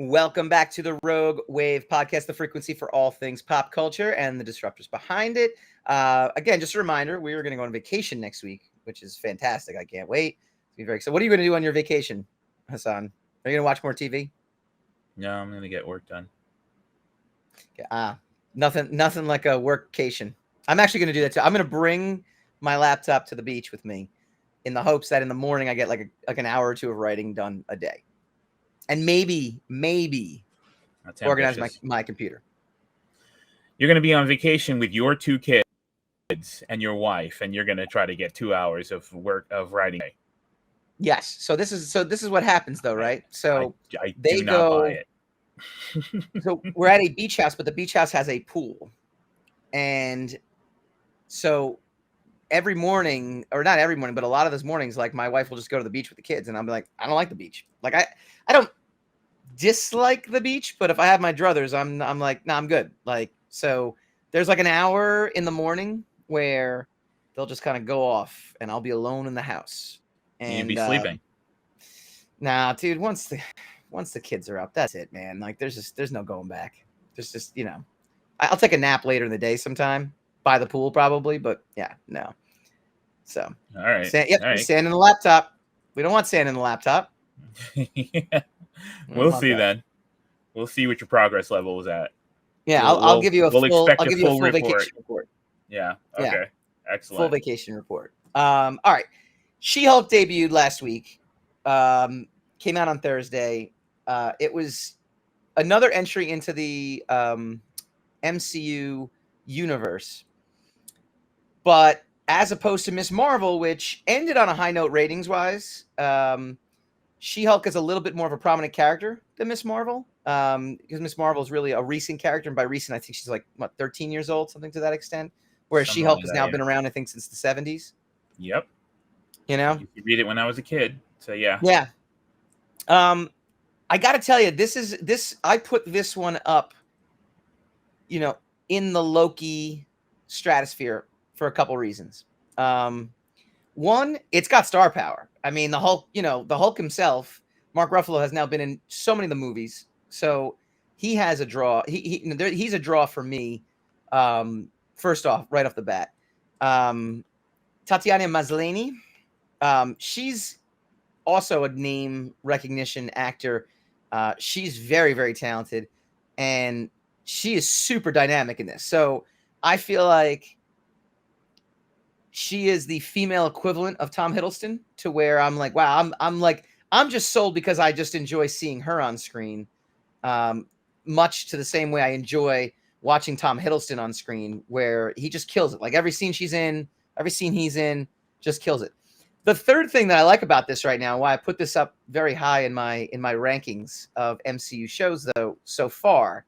Welcome back to the Rogue Wave podcast, the frequency for all things pop culture and the disruptors behind it. Again, just a reminder, we are going to go on vacation next week, which is fantastic. I can't wait. It's be very excited. What are you going to do on your vacation, Hassan? Are you going to watch more TV? No, I'm going to get work done. Nothing like a workcation. I'm actually going to do that too. I'm going to bring my laptop to the beach with me in the hopes that in the morning I get like an hour or two of writing done a day. And maybe organize my computer. You're going to be on vacation with your two kids and your wife, and you're going to try to get 2 hours of writing. Yes. So this is what happens though, right? So I do not buy it. So we're at a beach house, but the beach house has a pool. And so every morning, or not every morning, but a lot of those mornings, like my wife will just go to the beach with the kids, and I'll be like, I don't like the beach. Like I don't dislike the beach, but if I have my druthers, I'm like, nah, I'm good. Like, so there's like an hour in the morning where they'll just kind of go off, and I'll be alone in the house. And you'd be sleeping. Nah, dude. Once the kids are up, that's it, man. Like, there's no going back. There's just, I'll take a nap later in the day sometime by the pool probably, but yeah, no. So all right, sand in the laptop. We don't want sand in the laptop. Yeah. We'll see then. We'll see what your progress level is at. Yeah, I'll give you a full report. Vacation report. Yeah. Okay. Yeah. Excellent. Full vacation report. All right. She-Hulk debuted last week. Came out on Thursday. It was another entry into the MCU universe. But as opposed to Ms. Marvel, which ended on a high note ratings-wise, She-Hulk is a little bit more of a prominent character than Ms. Marvel, because Ms. Marvel is really a recent character, and by recent, I think she's like, 13 years old, something to that extent, whereas She-Hulk has now been around, I think, since the 70s. Yep. You read it when I was a kid, so yeah. Yeah. I got to tell you, I put this one up, in the Loki stratosphere for a couple reasons. One, it's got star power. I mean, the Hulk, the Hulk himself, Mark Ruffalo, has now been in so many of the movies. So he has a draw. He's a draw for me. First off, right off the bat. Tatiana Maslany, she's also a name recognition actor. She's very, very talented, and she is super dynamic in this. So I feel like she is the female equivalent of Tom Hiddleston, to where I'm like, wow, I'm just sold because I just enjoy seeing her on screen, much to the same way I enjoy watching Tom Hiddleston on screen, where he just kills it. Like every scene he's in, just kills it. The third thing that I like about this right now, why I put this up very high in my rankings of MCU shows, though, so far,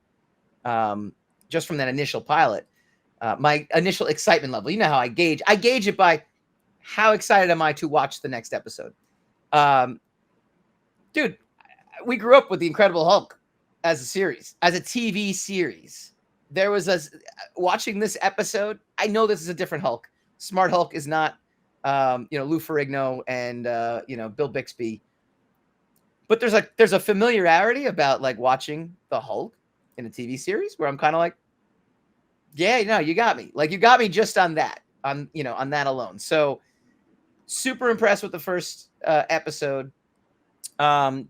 just from that initial pilot, my initial excitement level. You know how I gauge it by how excited am I to watch the next episode. Dude, we grew up with the Incredible Hulk as a series, as a TV series. There was watching this episode. I know this is a different Hulk. Smart Hulk is not, Lou Ferrigno and Bill Bixby. But there's a familiarity about like watching the Hulk in a TV series where I'm kind of like, yeah, you got me. Like, you got me just on that, on that alone. So super impressed with the first episode. The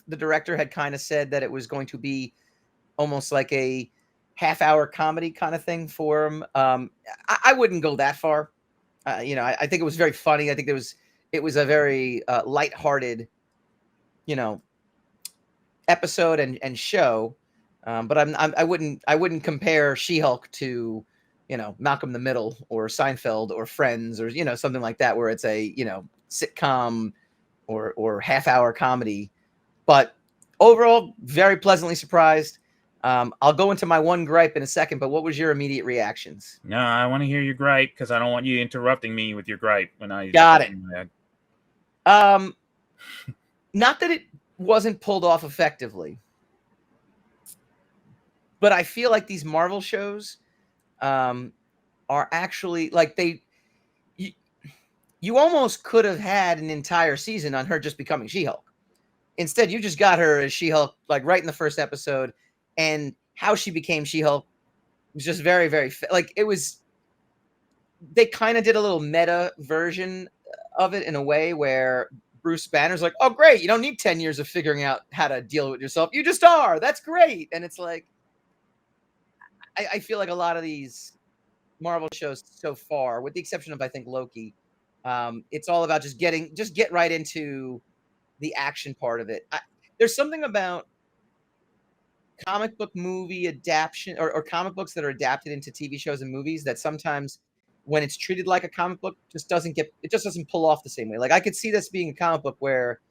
director had kind of said that it was going to be almost like a half-hour comedy kind of thing for him. I wouldn't go that far. I think it was very funny. I think it was a very lighthearted, episode and show. But I wouldn't compare She-Hulk to, Malcolm in the Middle or Seinfeld or Friends or, something like that, where it's a, sitcom or half-hour comedy. But overall, very pleasantly surprised. I'll go into my one gripe in a second, but what was your immediate reactions? No, I want to hear your gripe, because I don't want you interrupting me with your gripe when I got it. Not that it wasn't pulled off effectively, but I feel like these Marvel shows are actually like you almost could have had an entire season on her just becoming She-Hulk. Instead, you just got her as She-Hulk, like right in the first episode, and how she became She-Hulk was just very, very like it was. They kind of did a little meta version of it in a way where Bruce Banner's like, "Oh, great! You don't need 10 years of figuring out how to deal with yourself. You just are. That's great." And it's like, I feel like a lot of these Marvel shows so far, with the exception of I think Loki, it's all about just get right into the action part of it. There's something about comic book movie adaptation or comic books that are adapted into TV shows and movies that sometimes when it's treated like a comic book just doesn't pull off the same way. Like I could see this being a comic book where,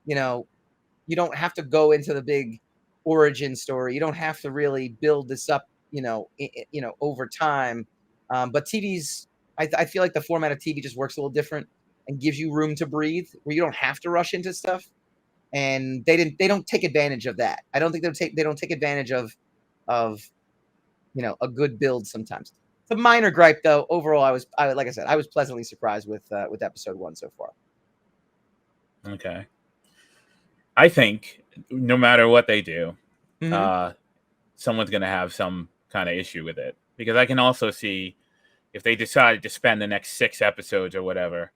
you know, you don't have to go into the big origin story. You don't have to really build this up, over time. But TV's, I feel like the format of TV just works a little different and gives you room to breathe where you don't have to rush into stuff. And they don't take advantage of that. I don't think they don't take advantage of a good build sometimes. It's a minor gripe though. Overall, like I said, I was pleasantly surprised with episode 1 so far. Okay. I think no matter what they do, someone's going to have some kind of issue with it, because I can also see if they decided to spend the next 6 episodes or whatever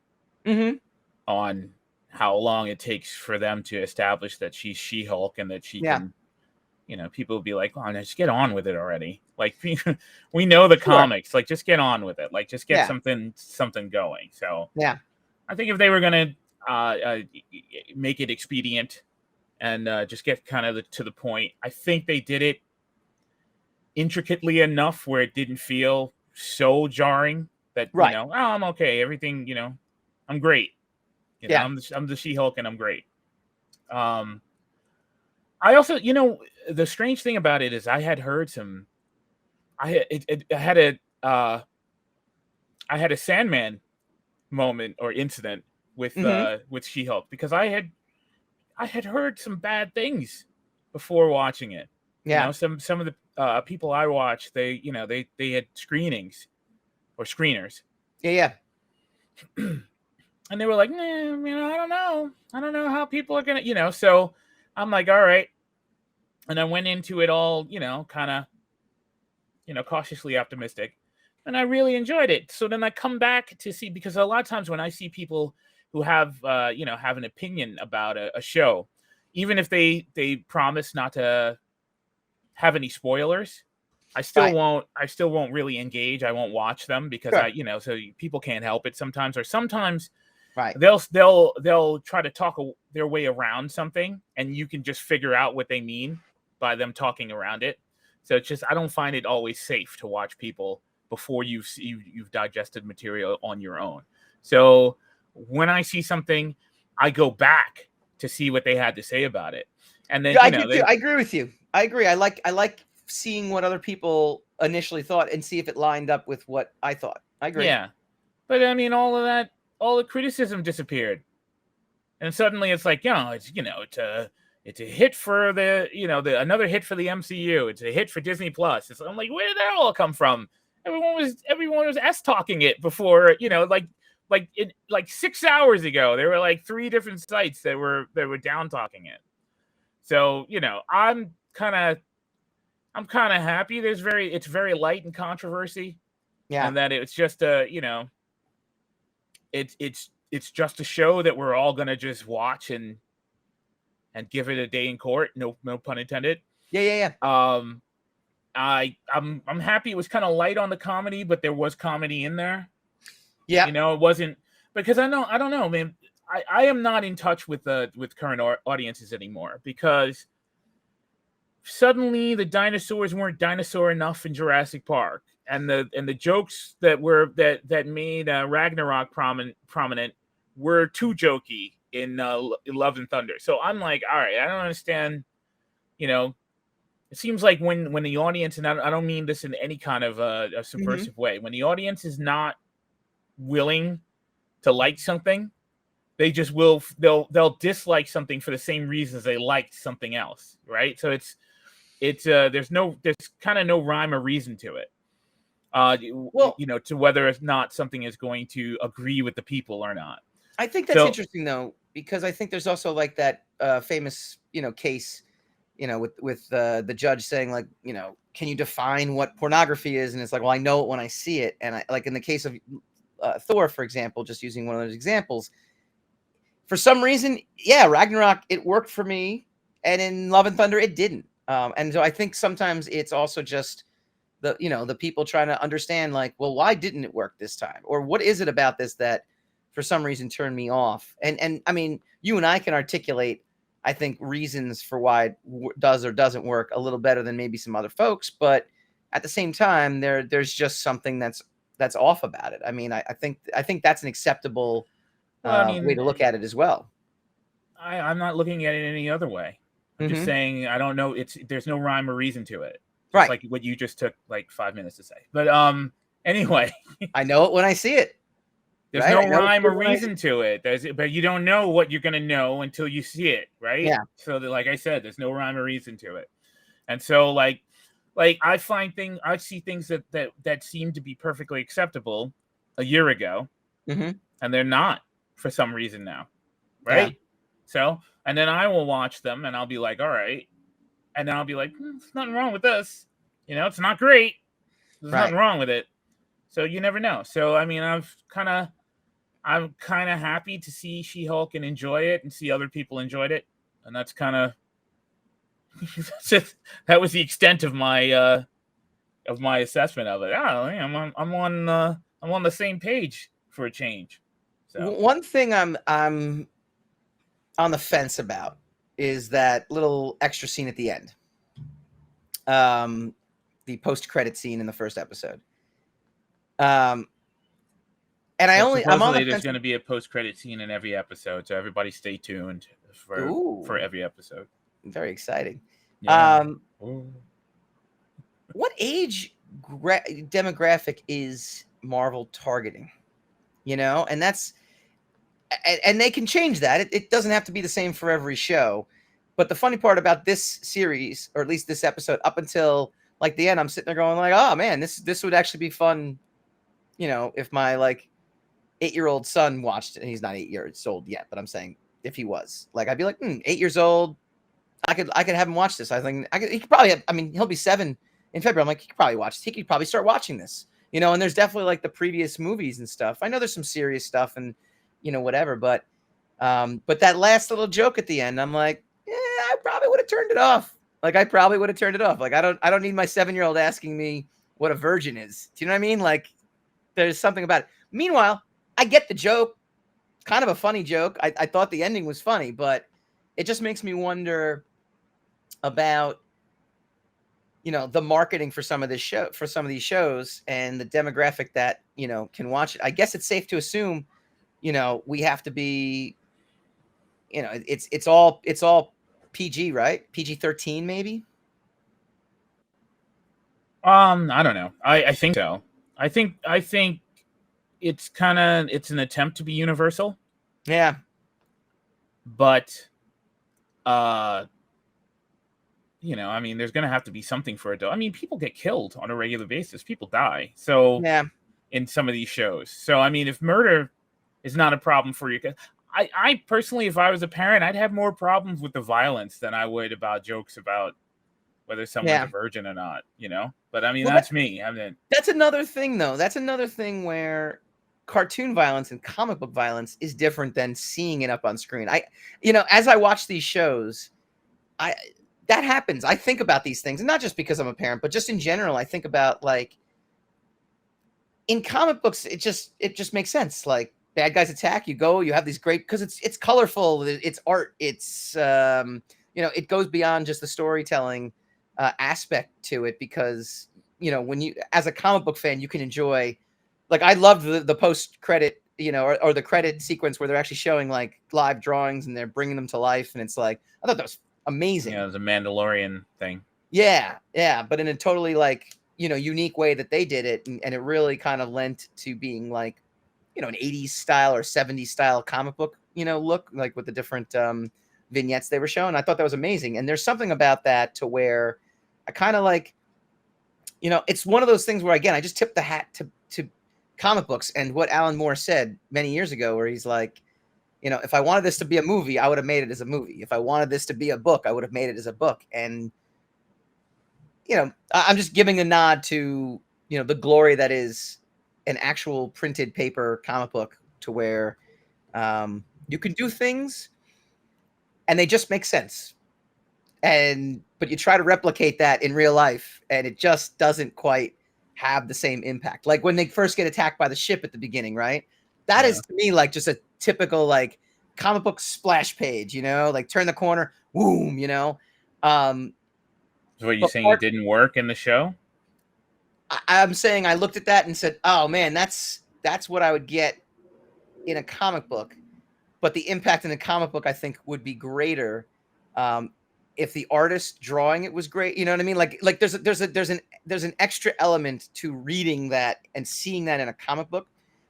on how long it takes for them to establish that she's She-Hulk and that she can, people will be like, "Oh, just get on with it already." Like we know the comics, like just get on with it. Like just get something going. So I think if they were going to make it expedient and just get kind of to the point, I think they did it intricately enough where it didn't feel so jarring that, oh, I'm okay. Everything, I'm great. I'm the She-Hulk and I'm great. I also, the strange thing about it is I had heard I had a Sandman moment or incident with She-Hulk, because I had heard some bad things before watching it. Some of the people I watched, they had screenings or screeners. And they were like, I don't know how people are gonna, so I'm like, all right. And I went into it all, kind of, cautiously optimistic, and I really enjoyed it. So then I come back to see, because a lot of times when I see people who have, have an opinion about a show, even if they promise not to have any spoilers, I still won't really engage. I won't watch them because so people can't help it sometimes, or sometimes they'll try to talk their way around something, and you can just figure out what they mean by them talking around it. So it's just, I don't find it always safe to watch people before you've digested material on your own. So when I see something, I go back to see what they had to say about it. And then I agree with you. I agree. I like seeing what other people initially thought and see if it lined up with what I thought. I agree. Yeah. But I mean, all the criticism disappeared. And suddenly it's like, it's a hit for another hit for the MCU. It's a hit for Disney Plus. I'm like, where did that all come from? Everyone was talking it before, like 6 hours ago. There were like 3 different sites that were down talking it. So, I'm kind of happy. It's very light in controversy. Yeah. And that it's just it's just a show that we're all gonna just watch and give it a day in court. No pun intended. Yeah. I'm happy it was kind of light on the comedy, but there was comedy in there. Yeah. It wasn't, because I don't know, man. I am not in touch with current audiences anymore, because suddenly the dinosaurs weren't dinosaur enough in Jurassic Park, and the jokes that made Ragnarok prominent were too jokey in Love and Thunder. So I'm like, all right, I don't understand. It seems like when the audience, and I don't mean this in any kind of a subversive way, when the audience is not willing to like something, they just they'll dislike something for the same reasons they liked something else, right? So it's there's kind of no rhyme or reason to it. To whether or not something is going to agree with the people or not. I think that's interesting though, because I think there's also like that famous, case, with the judge saying like, can you define what pornography is? And it's like, well, I know it when I see it. And I like in the case of Thor, for example, just using one of those examples, for some reason, yeah, Ragnarok, it worked for me, and in Love and Thunder, it didn't. And so I think sometimes it's also just the people trying to understand like, well, why didn't it work this time, or what is it about this that for some reason turned me off? And I mean, you and I can articulate, I think, reasons for why it does or doesn't work a little better than maybe some other folks, but at the same time, there's just something that's off about it. I mean, I think that's an acceptable Well, I way mean, to look at it as well. I'm not looking at it any other way. I'm just saying I don't know. There's no rhyme or reason to it. Just Right. like what you just took like 5 minutes to say. But anyway, I know it when I see it. there's Right? no rhyme or reason to it. But you don't know what you're gonna know until you see it, right? Yeah. So like I said, there's no rhyme or reason to it. And so like I see things that seem to be perfectly acceptable a year ago, and they're not for some reason now, right? Yeah. So, and then I will watch them and I'll be like, all right. And then I'll be like, there's nothing wrong with this. It's not great. There's nothing wrong with it. So you never know. So, I mean, I'm kind of happy to see She-Hulk and enjoy it and see other people enjoyed it. And that's kind of, that was the extent of my assessment of it. I'm on the same page for a change. So one thing I'm on the fence about is that little extra scene at the end. The post-credit scene in the first episode. And I'm on the there's going to be a post-credit scene in every episode, so everybody stay tuned for every episode. Very exciting. Yeah. What age demographic is Marvel targeting? And that's, and they can change that. It doesn't have to be the same for every show. But the funny part about this series, or at least this episode, up until like the end, I'm sitting there going like, oh man, this would actually be fun. If my like 8-year-old son watched it, and he's not 8 years old yet, but I'm saying if he was, like, I'd be like, 8 years old, I could have him watch this. I think he could probably have, I mean, he'll be 7 in February. I'm like, he could probably watch this. He could probably start watching this, and there's definitely like the previous movies and stuff. I know there's some serious stuff and, whatever, but that last little joke at the end, I'm like, yeah, I probably would have turned it off. Like, I probably would have turned it off. Like, I don't need my 7-year-old asking me what a virgin is. Do you know what I mean? Like, there's something about it. Meanwhile, I get the joke. Kind of a funny joke. I thought the ending was funny, but it just makes me wonder about, the marketing for some of these shows and the demographic that, can watch it. I guess it's safe to assume, we have to be, it's all PG, right? PG-13 maybe. I don't know. I think so. I think it's an attempt to be universal. Yeah. But I mean, there's going to have to be something for adult. I mean, people get killed on a regular basis. People die. So yeah, in some of these shows. So, I mean, if murder is not a problem for you, I personally, if I was a parent, I'd have more problems with the violence than I would about jokes about whether someone's a virgin or not, But I mean, that's me. I mean, that's another thing, though. That's another thing where cartoon violence and comic book violence is different than seeing it up on screen. As I watch these shows, that happens. I think about these things, and not just because I'm a parent, but just in general. I think about, like, in comic books, it just makes sense. Like, bad guys attack, you have these great, because it's colorful, it's art, it's it goes beyond just the storytelling aspect to it, because when you, as a comic book fan, you can enjoy, like, I loved the post credit, or the credit sequence where they're actually showing like live drawings and they're bringing them to life, and it's like, I thought that was amazing. Yeah, it was a Mandalorian thing. Yeah, but in a totally like unique way that they did it, and it really kind of lent to being like an 80s style or 70s style comic book look, like with the different vignettes they were showing. I thought that was amazing, and there's something about that to where I kind of like, it's one of those things where, again, I just tip the hat to comic books and what Alan Moore said many years ago, where he's like, You know, if I wanted this to be a movie, I would have made it as a movie. If I wanted this to be a book, I would have made it as a book. And, you know, I'm just giving a nod to, you know, the glory that is an actual printed paper comic book, to where you can do things and they just make sense. But you try to replicate that in real life, and it just doesn't quite have the same impact. Like when they first get attacked by the ship at the beginning, right? That is to me like just a typical like comic book splash page, you know, like turn the corner, boom, you know. So what, you saying it didn't work in the show? I'm saying I looked at that and said, oh man, that's what I would get in a comic book. But the impact in a comic book, I think, would be greater if the artist drawing it was great. You know what I mean? Like there's an extra element to reading that and seeing that in a comic book,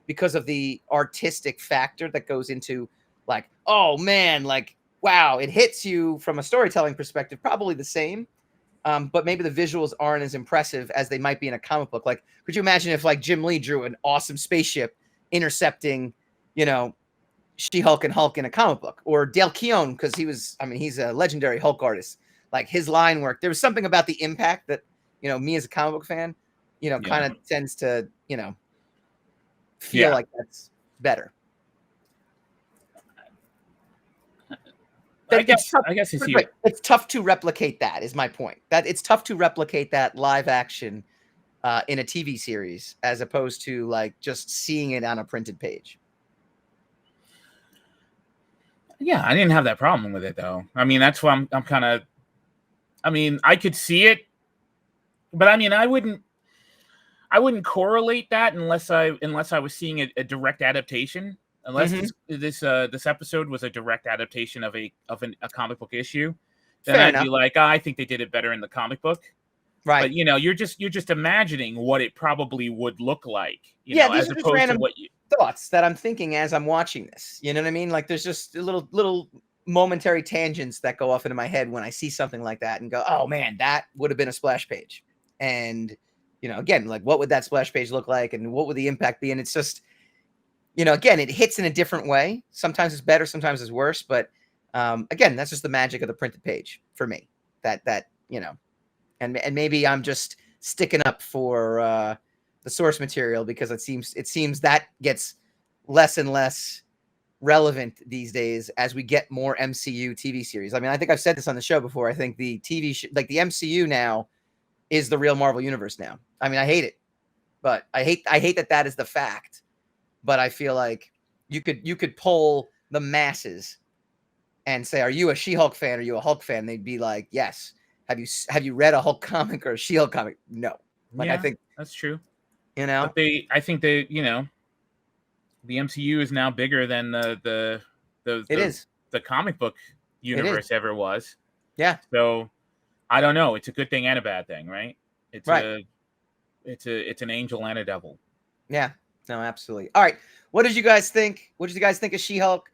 because of the artistic factor that goes into, like, oh man, like, wow, it hits you from a storytelling perspective, probably the same. But maybe the visuals aren't as impressive as they might be in a comic book. Like, could you imagine if like Jim Lee drew an awesome spaceship intercepting, you know, She-Hulk and Hulk in a comic book, or Dale Keown, because he's a legendary Hulk artist. Like his line work, there was something about the impact that, you know, me as a comic book fan, you know, kind of tends to, you know, feel like that's better. I guess it's tough to replicate that, is my point. That it's tough to replicate that live action in a TV series, as opposed to like just seeing it on a printed page. Yeah, I didn't have that problem with it though. I mean, that's why I'm kind of. I mean, I could see it, but I mean, I wouldn't correlate that unless I was seeing a direct adaptation. Unless this episode was a direct adaptation of a comic book issue, then I'd be like, I think they did it better in the comic book. Right. But you know, you're just imagining what it probably would look like. You know, these are just random thoughts that I'm thinking as I'm watching this. You know what I mean? Like there's just little momentary tangents that go off into my head when I see something like that and go, oh man, that would have been a splash page. And, you know, again, like what would that splash page look like and what would the impact be? And it's just, you know, again, it hits in a different way. Sometimes it's better, sometimes it's worse. But again, that's just the magic of the printed page for me. That you know, and maybe I'm just sticking up for the source material, because it seems that gets less and less relevant these days as we get more MCU TV series. I mean, I think I've said this on the show before. I think the like the MCU now is the real Marvel universe now. I mean, I hate it, but I hate that is the fact. But I feel like you could poll the masses and say, are you a She-Hulk fan? Are you a Hulk fan? They'd be like, yes. Have you read a Hulk comic or a She-Hulk comic? No. Like, I think that's true. You know, but I think they, you know, the MCU is now bigger than the comic book universe ever was. Yeah. So I don't know. It's a good thing and a bad thing, right? It's an angel and a devil. Yeah. No, absolutely. All right. What did you guys think? What did you guys think of She-Hulk?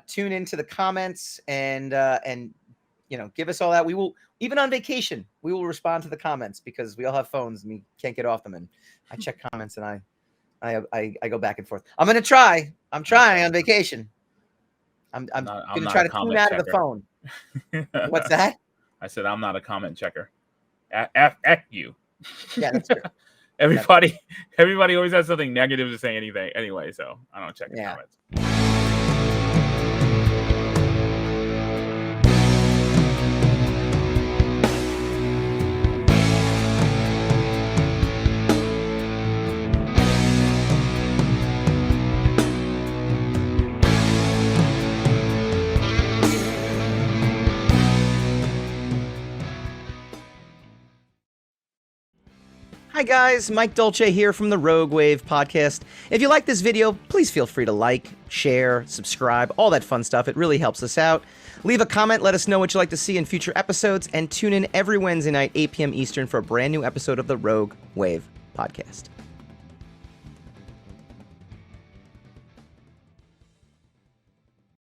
Tune into the comments and you know, give us all that. We will, even on vacation, we will respond to the comments, because we all have phones and we can't get off them. And I check comments and I go back and forth. I'm going to try. I'm trying on vacation. I'm going to try to tune out of the phone. What's that? I said, I'm not a comment checker. F you. Yeah, that's true. Everybody always has something negative to say anyway, so I don't check the comments. Hi guys, Mike Dolce here from the Rogue Wave podcast. If you like this video, please feel free to like, share, subscribe, all that fun stuff. It really helps us out. Leave a comment, let us know what you'd like to see in future episodes, and tune in every Wednesday night, 8 p.m. Eastern, for a brand new episode of the Rogue Wave podcast.